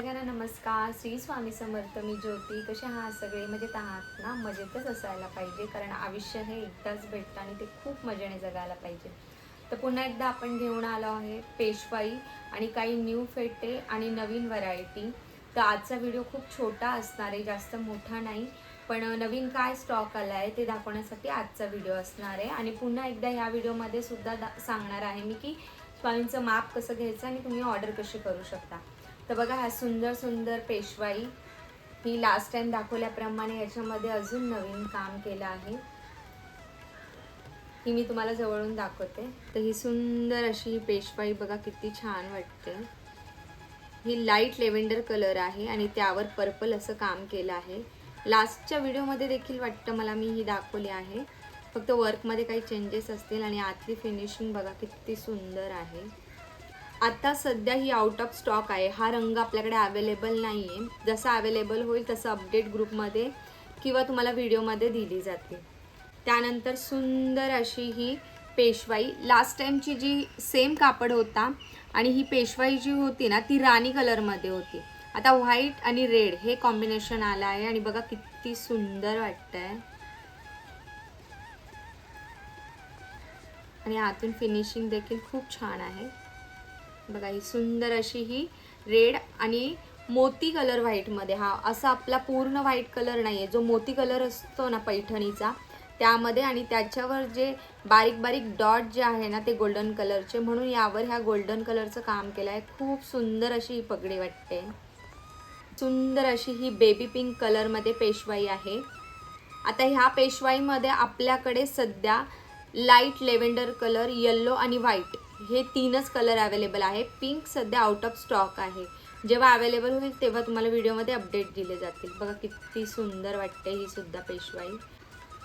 सगळ्यांना नमस्कार. श्री स्वामी समर्थ. मी ज्योती. कसे आहात सगळे? मजेत आहात ना? मजेतच असायला पाहिजे, कारण आयुष्य हे एकदाच भेटतं आणि ते खूप मजेने जगायला पाहिजे. तर पुन्हा एकदा आपण घेऊन आलो आहे पेशवाई आणि काही न्यू फेटे आणि नवीन व्हरायटी. तर आजचा व्हिडिओ खूप छोटा असणार आहे, जास्त मोठा नाही, पण नवीन काय स्टॉक आला आहे ते दाखवण्यासाठी आजचा व्हिडिओ असणार आहे. आणि पुन्हा एकदा ह्या व्हिडिओमध्ये सुद्धा सांगणार आहे मी की स्वामींचं माप कसं घ्यायचं आणि तुम्ही ऑर्डर कशी करू शकता. तर बघा, हा सुंदर सुंदर पेशवाई ही लास्ट टाइम दाखवल्याप्रमाणे याच्यामध्ये अजून नवीन काम केलं आहे. ही मी तुम्हाला जवळून दाखवते. तर ही सुंदर अशी पेशवाई बघा, किती छान वाटते. ही लाईट लेव्हेंडर कलर आहे आणि त्यावर पर्पल असं काम केलं आहे. लास्टच्या व्हिडिओमध्ये देखील वाटतं मला मी ही दाखवली आहे, फक्त वर्कमध्ये काही चेंजेस असतील. आणि आतली फिनिशिंग बघा किती सुंदर आहे. आता सध्या ही आउट ऑफ स्टॉक आहे. हा रंग आपल्याकडे अवेलेबल नाही आहे. जसा अवेलेबल होईल तसं अपडेट ग्रुपमध्ये किंवा तुम्हाला व्हिडिओमध्ये दिली जाते. त्यानंतर सुंदर अशी ही पेशवाई, लास्ट टाईमची जी सेम कापड होता आणि ही पेशवाई जी होती ना ती राणी कलरमध्ये होती. आता व्हाईट आणि रेड हे कॉम्बिनेशन आलं आहे आणि बघा किती सुंदर वाटतंय. आणि आतून फिनिशिंग देखील खूप छान आहे. बघा, ही सुंदर अशी ही रेड आणि मोती कलर व्हाईटमध्ये. हा असा आपला पूर्ण व्हाईट कलर नाही आहे, जो मोती कलर असतो ना पैठणीचा त्यामध्ये, आणि त्याच्यावर जे बारीक बारीक डॉट जे आहे ना ते गोल्डन कलरचे, म्हणून यावर ह्या गोल्डन कलरचं काम केलं आहे. खूप सुंदर अशी ही पगडी वाटते. सुंदर अशी ही बेबी पिंक कलरमध्ये पेशवाई आहे. आता ह्या पेशवाईमध्ये आपल्याकडे सध्या लाईट लेव्हेंडर कलर, येल्लो आणि व्हाईट हे तीनच कलर अवेलेबल आहे. पिंक सध्या आउट ऑफ स्टॉक आहे. जेव्हा अवेलेबल होईल तेव्हा तुम्हाला व्हिडिओमध्ये अपडेट दिले जातील. बघा किती सुंदर वाटते ही सुद्धा पेशवाई.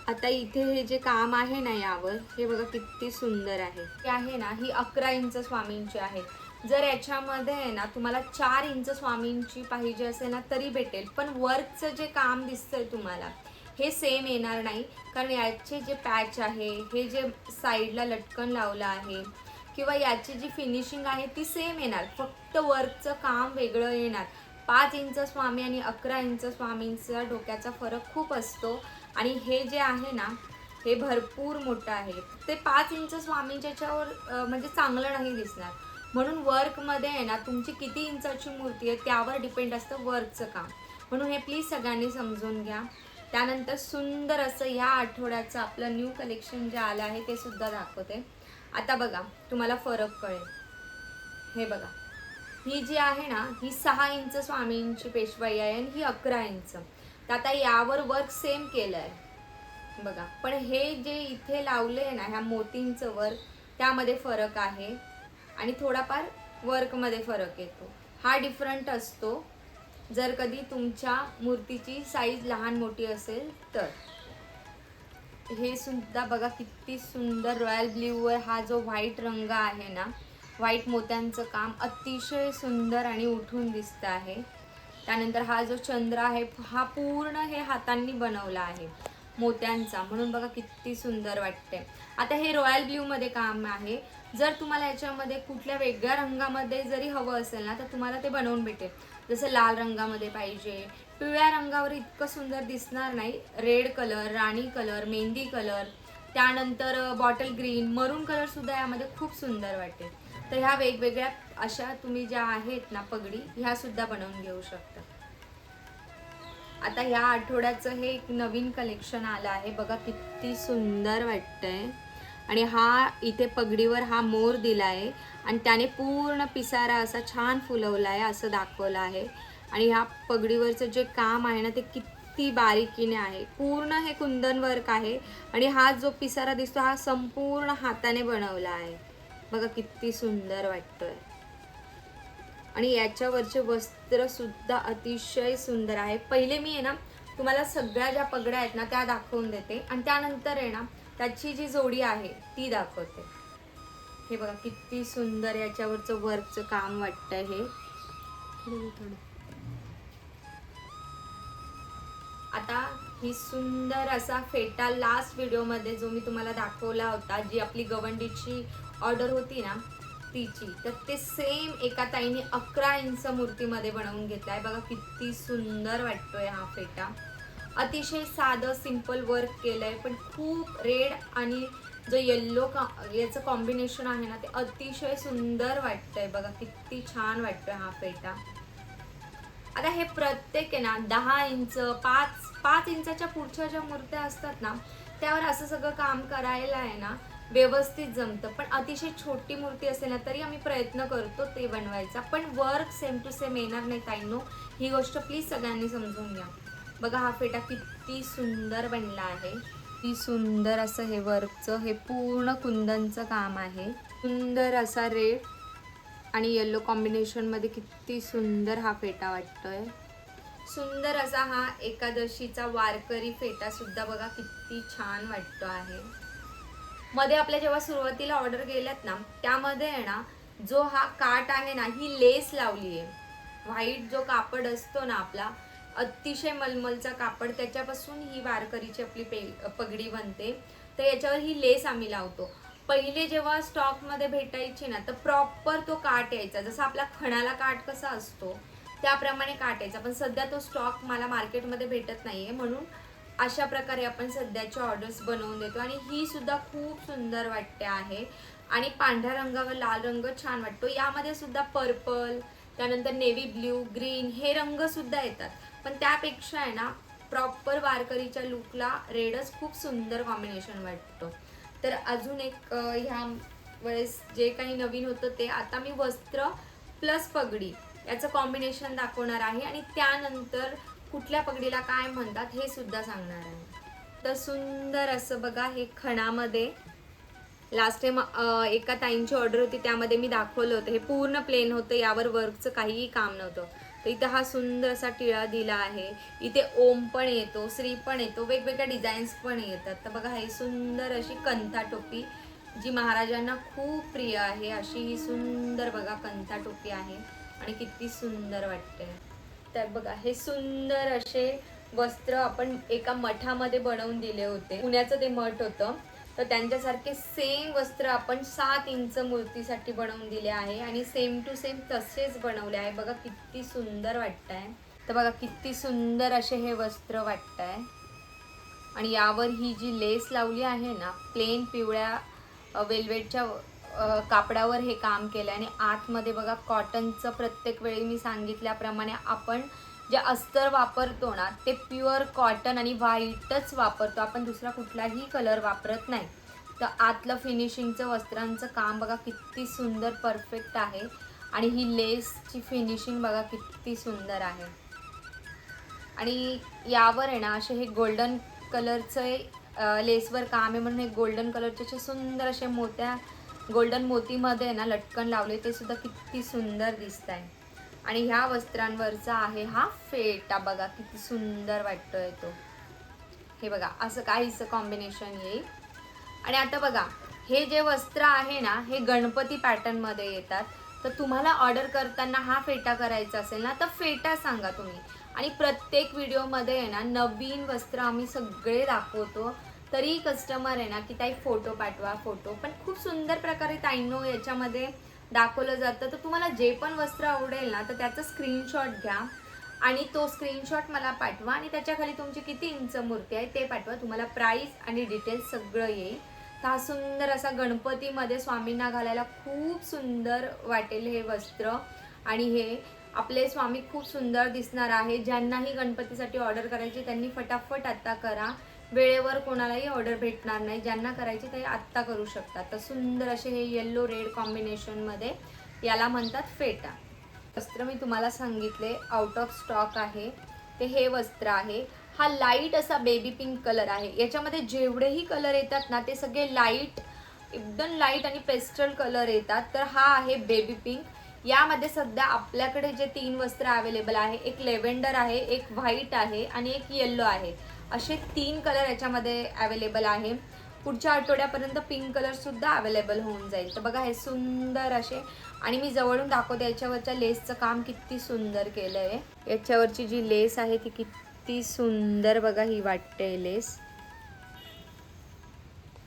आता इथे हे जे काम आहे ना यावर, हे बघा किती सुंदर आहे. हे आहे ना, ही 11 इंच स्वामींची आहे. जर याच्यामध्ये आहे ना तुम्हाला 4 इंच स्वामींची पाहिजे असेल ना तरी भेटेल, पण वर्कचं जे काम दिसतंय तुम्हाला हे सेम येणार नाही, कारण याचे जे पॅच आहे, हे जे साईडला लटकन लावलं आहे किंवा याची जी फिनिशिंग आहे ती सेम येणार, फक्त वर्कचं काम वेगळं येणार. 5 इंच स्वामी आणि 11 इंच स्वामींचा डोक्याचा फरक खूप असतो. आणि हे जे आहे ना हे भरपूर मोठं आहे. ते 5 इंच स्वामींच्या याच्यावर म्हणजे चांगलं नाही दिसणार, म्हणून वर्कमध्ये आहे ना तुमची किती इंचाची मूर्ती आहे त्यावर डिपेंड असतं वर्कचं काम, म्हणून हे प्लीज सगळ्यांनी समजून घ्या. त्यानंतर सुंदर असं या आठवड्याचं आपलं न्यू कलेक्शन जे आलं आहे ते सुद्धा दाखवते. आता बघा, तुम्हाला फरक कळेल. हे बघा, ही जी आहे ना ही 6 इंच स्वामींची पेशवाई आहे आणि ही 11 इंच. तर आता यावर वर्क सेम केलं आहे बघा, पण हे जे इथे लावले आहे ना ह्या मोतींचं वर्क त्यामध्ये फरक आहे आणि थोडाफार वर्कमध्ये फरक येतो. हा डिफरंट असतो जर कधी तुमच्या मूर्तीची साईज लहान मोठी असेल तर. हे सुद्धा बघा किती सुंदर रॉयल ब्ल्यूवर हा जो व्हाईट रंग आहे ना, व्हाईट मोत्यांचं काम अतिशय सुंदर आणि उठून दिसतं आहे. त्यानंतर हा जो चंद्र आहे हा पूर्ण हे हातांनी बनवला आहे मोत्यांचा, म्हणून बघा किती सुंदर वाटते. आता हे रॉयल ब्ल्यूमध्ये काम आहे. जर तुम्हाला याच्यामध्ये कुठल्या वेगळ्या रंगामध्ये जरी हवं असेल ना तर तुम्हाला ते बनवून भेटेल. जसं लाल रंगामध्ये पाहिजे, पिवळ्या रंगावर इतकं सुंदर दिसणार नाही. रेड कलर, राणी कलर, मेहंदी कलर, त्यानंतर बॉटल ग्रीन, मरून कलर सुद्धा यामध्ये खूप सुंदर वाटेल. तर ह्या वेगवेगळ्या अशा तुम्ही ज्या आहेत ना पगडी, ह्या सुद्धा बनवून घेऊ शकता. आता ह्या आठवड्याचं हे एक नवीन कलेक्शन आलं आहे बघा, किती सुंदर वाटतंय. आणि हा इथे पगडीवर हा मोर दिला आहे आणि त्याने पूर्ण पिसारा असा छान फुलवला आहे असं दाखवलं आहे. आणि ह्या पगडीवरचं जे काम आहे ना ते किती बारीकीने आहे. पूर्ण हे कुंदन वर्क आहे आणि हा जो पिसारा दिसतो हा संपूर्ण हाताने बनवला आहे. बघा किती सुंदर वाटतोय. आणि याच्यावरचे वस्त्र सुद्धा अतिशय सुंदर आहे. पहिले मी आहे ना तुम्हाला सगळ्या ज्या पगड्या आहेत ना त्या दाखवून देते आणि त्यानंतर आहे ना त्याची जी जोडी आहे ती दाखवते. हे बघा किती सुंदर याच्यावरचं वर्कचं काम वाटतंय. हे आता ही सुंदर असा फेटा लास्ट व्हिडिओमध्ये जो मी तुम्हाला दाखवला होता, जी आपली गवंडीची ऑर्डर होती ना मूर्तीची, तर ते सेम एका ताईने 11 इंच मूर्तीमध्ये बनवून घेतलाय. बघा किती सुंदर वाटतोय हा फेटा. अतिशय साधं सिंपल वर्क केलंय, पण खूप रेड आणि जो येल्लो याचं कॉम्बिनेशन आहे ना, ते अतिशय सुंदर वाटतंय. बघा किती छान वाटतोय हा फेटा. आता हे प्रत्येक आहे ना 10 इंच 5 इंचाच्या पुढच्या ज्या मूर्त्या असतात ना, त्यावर असं सगळं काम करायला आहे ना व्यवस्थित जमतं. पण अतिशय छोटी मूर्ती असेल ना, तरी आम्ही प्रयत्न करतो ते बनवायचा, पण वर्क सेम टू सेम येणार नाही ताईंनो. ही गोष्ट प्लीज सगळ्यांनी समजून घ्या. बघा हा फेटा किती सुंदर बनला आहे. किती सुंदर असं हे वर्कचं, हे पूर्ण कुंदनचं काम आहे. सुंदर असा रेड आणि येलो कॉम्बिनेशन मध्ये किती सुंदर हा फेटा वाटतोय. सुंदर असा हा एकादशीचा वारकरी फेटा सुद्धा बघा किती छान वाटतो आहे. मध्ये आपल्या जेव्हा सुरुवातीला ऑर्डर गेल्यात ना, त्यामध्ये आहे ना जो हा काठ आहे ना, ही लेस लावली आहे. व्हाईट जो कापड असतो ना आपला, अतिशय मलमलचा कापड, त्याच्यापासून ही वारकरीची आपली पगडी बनते. तर याच्यावर ही लेस आम्ही लावतो. पहिले जेव्हा स्टॉक मध्ये भेटायची ना, तर प्रॉपर तो काठ यायचा, जसा आपला खणाला काठ कसा असतो त्याप्रमाणे काठ यायचा. पण सध्या तो स्टॉक मला मार्केटमध्ये भेटत नाहीये, म्हणून अशा प्रकारे आपण सध्याचे ऑर्डर्स बनवून देतो. आणि ही सुद्धा खूप सुंदर वाटते आहे. आणि पांढऱ्या रंगावर लाल रंग छान वाटतो. यामध्ये सुद्धा पर्पल, त्यानंतर नेव्ही ब्ल्यू, ग्रीन हे रंग सुद्धा येतात. पण त्यापेक्षा आहे ना प्रॉपर वारकरीच्या लुकला रेडच खूप सुंदर कॉम्बिनेशन वाटतो. तर अजून एक ह्या वेळेस जे काही नवीन होतं ते आता मी वस्त्र प्लस पगडी याचं कॉम्बिनेशन दाखवणार आहे, आणि त्यानंतर कुठल्या पगडीला काय म्हणतात हे सुद्धा सांगणार आहे. तर सुंदर असं बघा हे खणामध्ये लास्ट टाइम एका ताईंची ऑर्डर होती, त्यामध्ये मी दाखवलं होतं. हे पूर्ण प्लेन होतं, यावर वर्कचं काहीही काम नव्हतं. तर इथं हा सुंदर असा टिळा दिला आहे. इथे ओम पण येतो, श्री पण येतो, वेगवेगळ्या डिझाईन्स पण येतात. तर बघा ही सुंदर अशी कंथा टोपी जी महाराजांना खूप प्रिय आहे, अशी ही सुंदर बघा कंथा टोपी आहे आणि किती सुंदर वाटते. तर बघा हे सुंदर असे वस्त्र आपण एका मठामध्ये बनवून दिले होते. पुण्याचं ते मठ होतं, तर त्यांच्यासारखे सेम वस्त्र आपण 7 इंच मूर्तीसाठी बनवून दिले आहे आणि सेम टू सेम तसेच बनवले आहे. बघा किती सुंदर वाटतंय. तर बघा किती सुंदर असे हे वस्त्र वाटतंय. आणि यावर ही जी लेस लावली आहे ना, प्लेन पिवळ्या वेल्वेटच्या कापडावर हे काम केलं. आणि आतमध्ये बघा कॉटनचं, प्रत्येक वेळी मी सांगितल्याप्रमाणे आपण जे अस्तर वापरतो ना, ते प्युअर कॉटन आणि व्हाईटच वापरतो, आपण दुसरा कुठलाही कलर वापरत नाही. तर आतलं फिनिशिंगचं वस्त्रांचं काम बघा किती सुंदर परफेक्ट आहे. आणि ही लेसची फिनिशिंग बघा किती सुंदर आहे. आणि यावर आहे ना असे हे गोल्डन कलरचे लेसवर काम आहे, म्हणून हे गोल्डन कलरचे असे सुंदर असे गोल्डन मोतीमध्ये ना लटकन लावले, ते सुद्धा किती सुंदर दिसत आहे. आणि ह्या वस्त्रांवरचा आहे हा फेटा, बघा किती सुंदर वाटतोय तो. हे बघा असं काहीच कॉम्बिनेशन येईल. आणि आता बघा हे जे वस्त्र आहे ना, हे गणपती पॅटर्न मध्ये येतात. तर तुम्हाला ऑर्डर करताना हा फेटा करायचा असेल ना, तर फेटा सांगा तुम्ही. आणि प्रत्येक व्हिडिओमध्ये आहे ना नवीन वस्त्र आम्ही सगळे दाखवतो, तरी कस्टमर आहे ना की ताई फोटो पाठवा फोटो, पण खूप सुंदर प्रकारे ताईंनो याच्यामध्ये दाखवलं जातं. तर तुम्हाला जे पण वस्त्र आवडेल ना, तर त्याचं स्क्रीनशॉट घ्या आणि तो स्क्रीनशॉट मला पाठवा, आणि त्याच्याखाली तुमची किती इंच मूर्ती आहे ते पाठवा. तुम्हाला प्राइस आणि डिटेल्स सगळं येईल. तर हा सुंदर असा गणपतीमध्ये स्वामींना घालायला खूप सुंदर वाटेल हे वस्त्र. आणि हे आपले स्वामी खूप सुंदर दिसणार आहे. ज्यांनाही गणपतीसाठी ऑर्डर करायची त्यांनी फटाफट आत्ता करा, वेळेवर कोणालाही ऑर्डर भेटणार नाही. ज्यांना करायची ते आत्ता करू शकतात. तर सुंदर असे हे येल्लो रेड कॉम्बिनेशनमध्ये, याला म्हणतात फेटा. वस्त्र मी तुम्हाला सांगितले आउट ऑफ स्टॉक आहे, ते हे वस्त्र आहे. हा लाईट असा बेबी पिंक कलर आहे. याच्यामध्ये जेवढेही कलर येतात ना, ते सगळे लाईट, एकदम लाईट आणि पेस्टल कलर येतात. तर हा आहे बेबी पिंक. यामध्ये सध्या आपल्याकडे जे 3 वस्त्र अवेलेबल आहे, एक लेव्हेंडर आहे, एक व्हाईट आहे आणि एक येल्लो आहे. असे 3 कलर याच्यामध्ये अवेलेबल आहे. पुढच्या आठवड्यापर्यंत पिंक कलर सुद्धा अवेलेबल होऊन जाईल. तर बघा हे सुंदर असे, आणि मी जवळून दाखवते याच्यावरच्या लेसचं काम किती सुंदर केलं आहे. याच्यावरची जी लेस आहे ती किती सुंदर बघा ही वाटते लेस.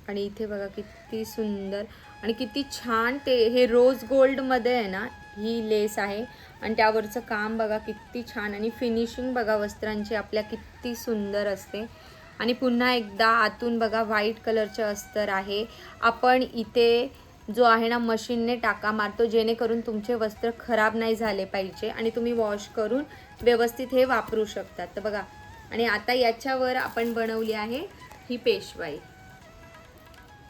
आणि इथे बघा किती सुंदर. आणि किती छान ते हे रोज गोल्डमध्ये आहे ना ही लेस आहे आणि त्यावरचं काम बघा किती छान आणि फिनिशिंग बघा वस्त्रांची आपल्या किती सुंदर असते. आणि पुन्हा एकदा आतून बघा व्हाईट कलरचे अस्तर आहे. आपण इथे जो आहे ना मशीनने टाका मारतो जेणेकरून तुमचे वस्त्र खराब नाही झाले पाहिजे आणि तुम्ही वॉश करून व्यवस्थित हे वापरू शकतात. तर बघा आणि आता याच्यावर आपण बनवली आहे ही पेशवाई.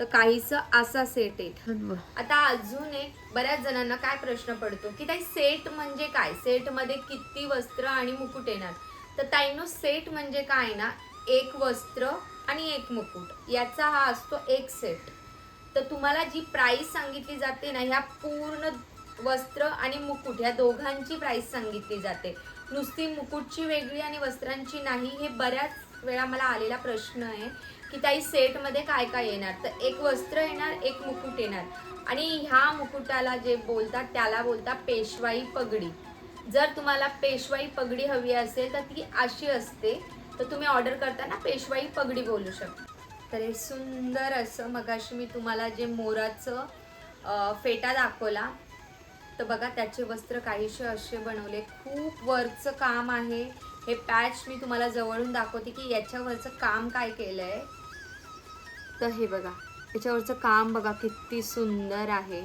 तर काहीसं असा सेट आहे. आता अजून एक बऱ्याच जणांना काय प्रश्न पडतो की ताई सेट म्हणजे काय, सेट मध्ये किती वस्त्र आणि मुकुट येणार. तर ताईनो सेट म्हणजे काय ना, एक वस्त्र आणि एक मुकुट याचा हा असतो एक सेट. तर तुम्हाला जी प्राइस सांगितली जाते ना, ह्या पूर्ण वस्त्र आणि मुकुट ह्या दोघांची प्राइस सांगितली जाते. नुसती मुकुटची वेगळी आणि वस्त्रांची नाही. हे बऱ्याच वेळा मला आलेला प्रश्न आहे की ताई सेटमध्ये काय काय येणार. तर एक वस्त्र येणार, एक मुकुट येणार आणि ह्या मुकुटाला जे बोलतात त्याला बोलतात पेशवाई पगडी. जर तुम्हाला पेशवाई पगडी हवी असेल तर ती अशी असते. तर तुम्ही ऑर्डर करताना पेशवाई पगडी बोलू शकता. तर हे सुंदर असं मगाशी मी तुम्हाला जे मोराचं फेटा दाखवला, तर बघा त्याचे वस्त्र काहीसे असे बनवले. खूप वरचं काम आहे. हे पॅच मी तुम्हाला जवळून दाखवते की याच्यावरचं काम काय केलं आहे. तर हे बघा याच्यावरचं काम बघा किती सुंदर आहे.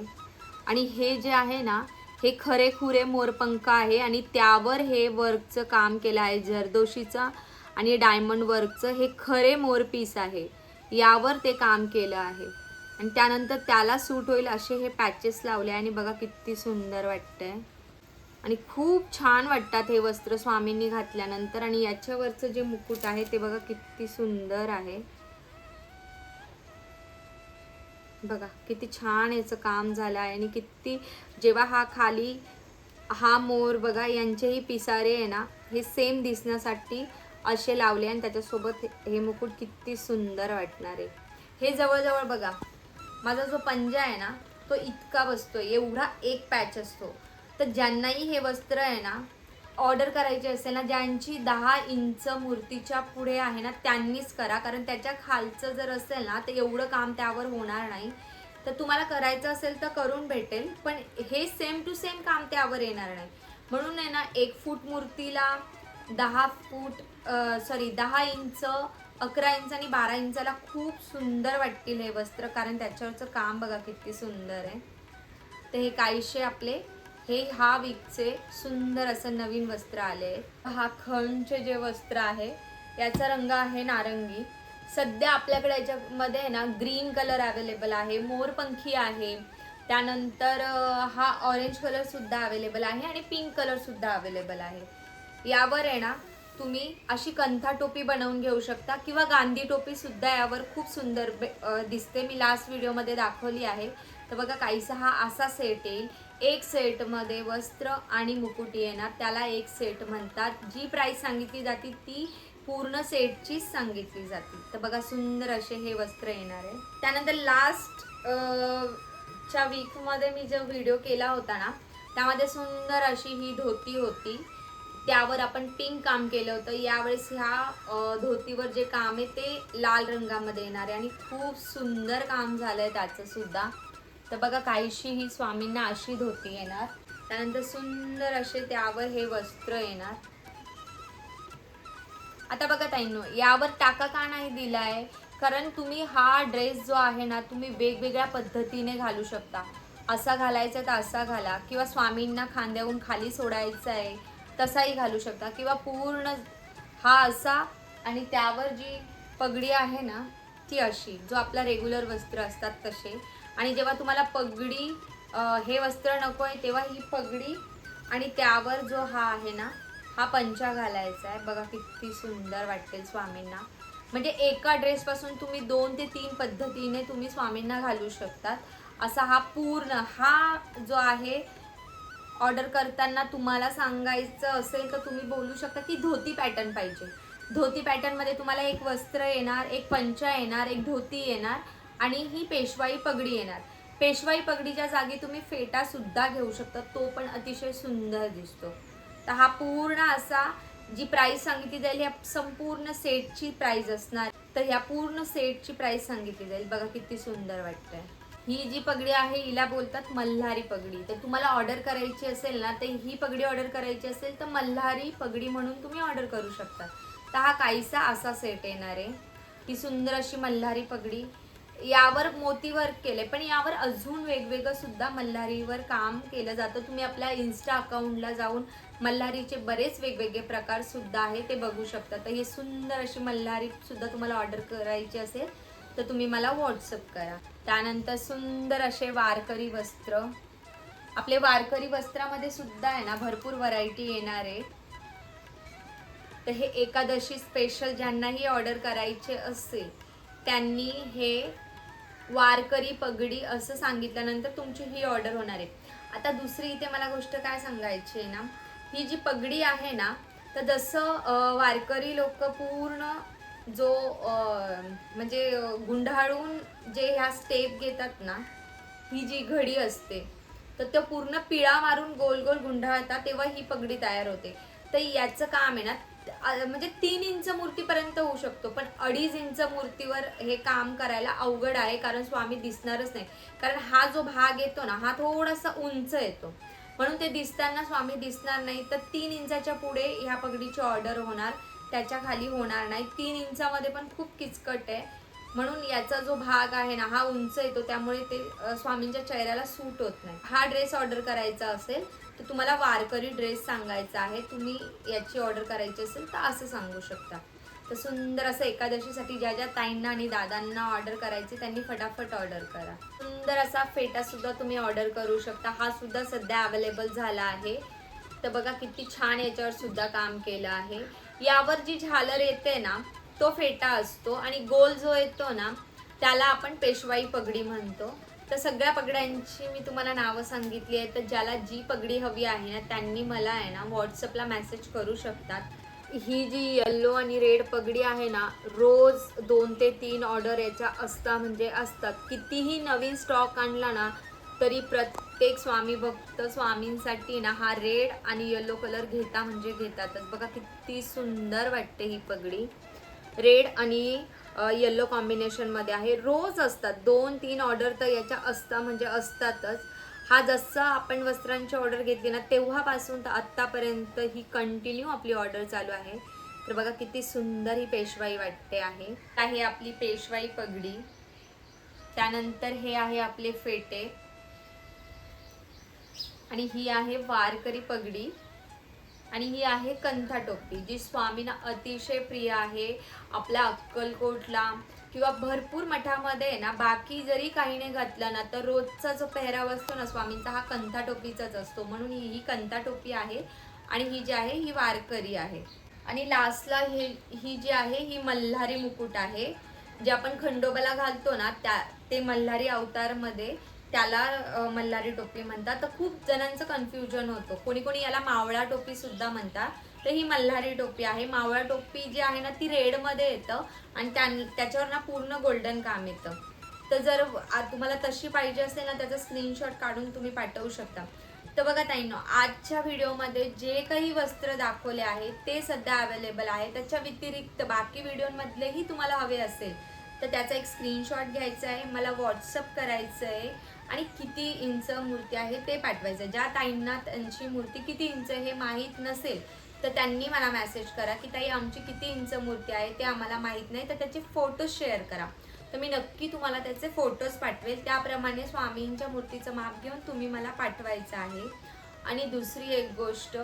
आणि हे जे आहे ना हे खरेखुरे मोरपंख आहे आणि त्यावर हे वर्कचं काम केलं आहे जरदोशीचं आणि डायमंड वर्कचं. हे खरे मोरपीस आहे, यावर ते काम केलं आहे आणि त्यानंतर त्याला सूट होईल असे हे पॅचेस लावले आणि बघा किती सुंदर वाटतंय आणि खूप छान वाटतात हे वस्त्र स्वामींनी घातल्यानंतर. आणि याच्यावरचं जे मुकुट आहे ते बघा किती सुंदर आहे. बघा किती छान याचं काम झालं आहे आणि किती जेव्हा हा खाली हा मोर बघा यांचेही पिसारे आहे ना हे सेम दिसण्यासाठी असे लावले आणि त्याच्यासोबत हे मुकुट किती सुंदर वाटणार आहे. हे जवळजवळ बघा माझा जो पंजा आहे ना तो इतका बसतोय, एवढा एक पॅच असतो. तर ज्यांनाही हे वस्त्र आहे ना ऑर्डर करायचे असेल ना, ज्यांची 10 इंच मूर्तीच्या पुढे आहे ना त्यांनीच करा, कारण त्याच्या खालचं जर असेल ना तर एवढं काम त्यावर होणार नाही. तर तुम्हाला करायचं असेल तर करून भेटेल, पण हे सेम टू सेम काम त्यावर येणार नाही. म्हणून आहे ना 1 फूट मूर्तीला 10 इंच, 11 इंच आणि 12 इंचाला खूप सुंदर वाटतील हे वस्त्र, कारण त्याच्यावरचं काम बघा किती सुंदर आहे. तर हे काहीशे आपले हा वीकचे सुंदर असं नवीन वस्त्र आले. हा खणचे जे वस्त्र आहे याचा रंग आहे नारंगी. सध्या आपल्याकडे याच्यामध्ये ना ग्रीन कलर अवेलेबल आहे, मोरपंखी आहे, त्यानंतर हा ऑरेंज कलर सुद्धा अवेलेबल आहे आणि पिंक कलर सुद्धा अवेलेबल आहे. यावर आहे ना तुम्ही अशी कंथा टोपी बनवून घेऊ शकता किंवा गांधी टोपी सुद्धा यावर खूप सुंदर दिसते. मी लास्ट व्हिडिओमध्ये दाखवली आहे. तर बघा काहीसा हा असा सेट येईल. एक सेटमध्ये वस्त्र आणि मुकुट येणार, त्याला एक सेट म्हणतात. जी प्राइस सांगितली जाते ती पूर्ण सेटचीच सांगितली जाते. तर बघा सुंदर असे हे वस्त्र येणार आहे. त्यानंतर लास्ट च्या वीकमध्ये मी जो व्हिडिओ केला होता ना त्यामध्ये सुंदर अशी ही धोती होती, त्यावर आपण पिंक काम केलं होतं. यावेळेस ह्या धोतीवर जे काम आहे ते लाल रंगामध्ये येणार आहे आणि खूप सुंदर काम झालंय त्याचं सुद्धा. तर बघा काहीशी ही स्वामींना अशी धोती येणार, त्यानंतर सुंदर असे त्यावर हे वस्त्र येणार. आता बघा ताईंनो यावर टाका का नाही दिलाय, कारण तुम्ही हा ड्रेस जो आहे ना तुम्ही वेगवेगळ्या पद्धतीने घालू शकता. असा घालायचा तर असा घाला, किंवा स्वामींना खांद्यावरून खाली सोडायचा आहे तसाही घालू शकता, किंवा पूर्ण हा असा आणि त्यावर जी पगडी आहे ना ती अशी, जो आपला रेग्युलर वस्त्र असतात तसे. आणि जेव्हा तुम्हाला पगडी हे वस्त्र नको आहे तेव्हा ही पगडी आणि त्यावर जो हा आहे ना हा पंचा घालायचा आहे. बघा किती सुंदर वाटेल स्वामींना. म्हणजे एका ड्रेसपासून तुम्ही 2 ते 3 पद्धतीने तुम्ही स्वामींना घालू शकतात. असा हा पूर्ण हा जो आहे ऑर्डर करताना तुम्हाला सांगायचं असेल तर तुम्ही बोलू शकता की धोती पॅटर्न पाहिजे. धोती पॅटर्नमध्ये तुम्हाला एक वस्त्र येणार, एक पंचा येणार, एक धोती येणार आणि ही पेशवाई पगडी येणार. पेशवाई पगडीच्या जागी तुम्ही फेटा सुद्धा घेऊ शकता, तो पण अतिशय सुंदर दिसतो. तर हा पूर्ण असा जी प्राइस सांगितली जाईल ह्या संपूर्ण सेटची प्राइस असणार. तर ह्या पूर्ण सेटची प्राइस सांगितली जाईल. बघा किती सुंदर वाटतंय. ही जी पगडी आहे हिला बोलतात मल्हारी पगडी. तर तुम्हाला ऑर्डर करायची असेल ना, तर ही पगडी ऑर्डर करायची असेल तर मल्हारी पगडी म्हणून तुम्ही ऑर्डर करू शकता. तर हा काहीसा असा सेट येणार आहे. ही सुंदर अशी मल्हारी पगडी, यावर मोती वर्क केले, पण यावर अजून वेगवेगळं सुद्धा मल्हारीवर काम केलं जातं. तुम्ही आपल्या इन्स्टा अकाउंटला जाऊन मल्हारीचे बरेच वेगवेगळे प्रकार सुद्धा आहे ते बघू शकता. तर ही सुंदर अशी मल्हारी सुद्धा तुम्हाला ऑर्डर करायची असेल तर तुम्ही मला व्हॉट्सअप करा. त्यानंतर सुंदर असे वारकरी वस्त्र, आपले वारकरी वस्त्रामध्ये सुद्धा आहे ना भरपूर व्हरायटी येणार आहे. तर हे एकादशी स्पेशल ज्यांनाही ऑर्डर करायचे असेल त्यांनी हे वारकरी पगडी असं सांगितल्यानंतर तुमची ही ऑर्डर होणार आहे. आता दुसरी इथे मला गोष्ट काय सांगायची आहे ना, ही जी पगडी आहे ना, तर जसं वारकरी लोक पूर्ण जो म्हणजे गुंडाळून जे ह्या स्टेप घेतात ना, ही जी घडी असते तर ते पूर्ण पिळा मारून गोल गोल गुंडाळतात तेव्हा ही पगडी तयार होते. तर याचं काम आहे ना, म्हणजे 3 इंच मूर्तीपर्यंत होऊ शकतो, पण 2.5 इंच मूर्तीवर हे काम करायला अवघड आहे, कारण स्वामी दिसणारच नाही. कारण हा जो भाग येतो ना, हा थोडासा उंच येतो, म्हणून ते दिसताना स्वामी दिसणार नाही. तर 3 इंचाच्या पुढे ह्या पगडीची ऑर्डर होणार, त्याच्या खाली होणार नाही. 3 इंचामध्ये पण खूप किचकट आहे, म्हणून याचा जो भाग आहे ना हा उंच येतो, त्यामुळे ते स्वामींच्या चेहऱ्याला सूट होत नाही. हा ड्रेस ऑर्डर करायचा असेल तर तुम्हाला वारकरी ड्रेस सांगायचा आहे, तुम्ही याची ऑर्डर करायची असेल तर असं सांगू शकता. तर सुंदर असं एकादशीसाठी ज्या ज्या ताईंना आणि दादांना ऑर्डर करायचे त्यांनी फटाफट ऑर्डर करा. सुंदर असा फेटा सुद्धा तुम्ही ऑर्डर करू शकता, हा सुद्धा सध्या अवेलेबल झाला आहे. तर बघा किती छान याच्यावर सुद्धा काम केलं आहे. यावर जी झालर येते ना तो फेटा असतो, आणि गोल जो येतो ना त्याला आपण पेशवाई पगडी म्हणतो. तर सगळ्या पगड्यांची मी तुम्हाला नावं सांगितली आहे. तर ज्याला जी पगडी हवी आहे ना त्यांनी मला आहे ना व्हॉट्सअपला मेसेज करू शकतात. ही जी येल्लो आणि रेड पगडी आहे ना, रोज 2 ते 3 ऑर्डर याच्या म्हणजे असतात. कितीही नवीन स्टॉक आणला ना तरी प्रत्येक स्वामी भक्त स्वामींसाठी ना हा रेड आणि येल्लो कलर घेतातच. बघा किती सुंदर वाटते ही पगडी, रेड आणि येल्लो कॉम्बिनेशनमध्ये आहे. रोज असतात 2-3 ऑर्डर तर याच्या असतातच. हा जसं आपण वस्त्रांची ऑर्डर घेतली ना तेव्हापासून तर आत्तापर्यंत ही कंटिन्यू आपली ऑर्डर चालू आहे. तर बघा किती सुंदर ही पेशवाई वाटते आहे आपली पेशवाई पगडी. त्यानंतर हे आहे आपले फेटे, आणि ही आहे वारकरी पगडी, आणि ही आहे कंथा टोपी जी स्वामींना अतिशय प्रिय आहे. आपल्या अक्कलकोटला किंवा भरपूर मठामध्ये ना बाकी जरी काही नाही घातलं ना तर रोजचा जो पेहराव असतो ना स्वामींचा हा कंथा टोपीचाच असतो, म्हणून ही कंथा टोपी आहे. आणि ही जी आहे ही वारकरी आहे. आणि लास्टला ही जी आहे ही मल्हारी मुकुट आहे, जे आपण खंडोबाला घालतो ना ते मल्हारी अवतारमध्ये त्याला मल्हारी टोपी म्हणतात. तर खूप जणांचं कन्फ्युजन होतं, कोणी कोणी याला मावळा टोपी सुद्धा म्हणतात. तर ही मल्हारी टोपी आहे. मावळा टोपी जी आहे ना ती रेडमध्ये येतं आणि त्याच्यावर ना पूर्ण गोल्डन काम येतं. तर जर तुम्हाला तशी पाहिजे असेल ना त्याचा स्क्रीनशॉट काढून तुम्ही पाठवू शकता. तर बघा ताईंनो, आजच्या व्हिडिओमध्ये जे काही वस्त्र दाखवले आहे ते सध्या अवेलेबल आहे. त्याच्या व्यतिरिक्त बाकी व्हिडिओमधलेही तुम्हाला हवे असेल तर त्याचा एक स्क्रीनशॉट घ्यायचा आहे, मला व्हॉट्सअप करायचं आहे, आणि किती इंच मूर्ती आहे ते पाठवायचं. ज्या ताईंना त्यांची मूर्ती किती इंच हे माहीत नसेल तर त्यांनी मला मेसेज करा की ताई आमची किती इंच मूर्ती आहे ते आम्हाला माहीत नाही, तर त्याचे फोटो शेअर करा. तर मी नक्की तुम्हाला त्याचे फोटोज पाठवेल. त्याप्रमाणे स्वामींच्या मूर्तीचं माप घेऊन तुम्ही मला पाठवायचं आहे. आणि दुसरी एक गोष्ट,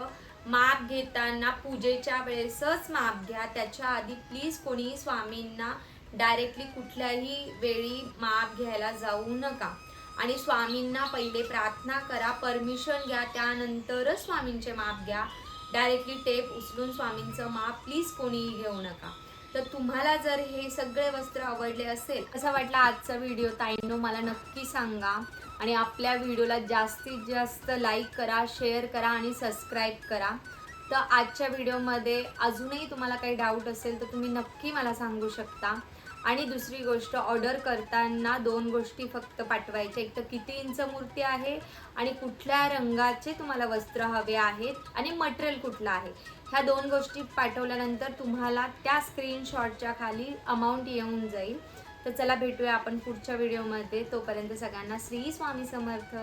माप घेताना पूजेच्या वेळेसच माप घ्या. त्याच्या आधी प्लीज कोणीही स्वामींना डायरेक्टली कुठल्याही वेळी माप घ्यायला जाऊ नका. आणि स्वामींना पहिले प्रार्थना करा, परमिशन घ्या, त्यानंतरच स्वामींचे माप घ्या. डायरेक्टली टेप उचलून स्वामींचं माप प्लीज कोणीही घेऊ नका. तर तुम्हाला जर हे सगळे वस्त्र आवडले असेल, कसा वाटला आजचा व्हिडिओ ताईंनो मला नक्की सांगा. आणि आपल्या व्हिडिओला जास्तीत जास्त लाईक करा, शेअर करा आणि सबस्क्राईब करा. तर आजच्या व्हिडिओमध्ये अजूनही तुम्हाला काही डाऊट असेल तर तुम्ही नक्की मला सांगू शकता. आणि दुसरी गोष्ट, ऑर्डर करताना 2 गोष्टी फक्त पाठवायच्या, एक तर किती इंच मूर्ती आहे आणि कुठल्या रंगाचे तुम्हाला वस्त्र हवे आहेत आणि मटेरियल कुठलं आहे. ह्या 2 गोष्टी पाठवल्यानंतर तुम्हाला त्या स्क्रीनशॉटच्या खाली अमाऊंट येऊन जाईल. तर तर चला भेटूया आपण पुढच्या व्हिडिओमध्ये. तोपर्यंत सगळ्यांना श्री स्वामी समर्थ.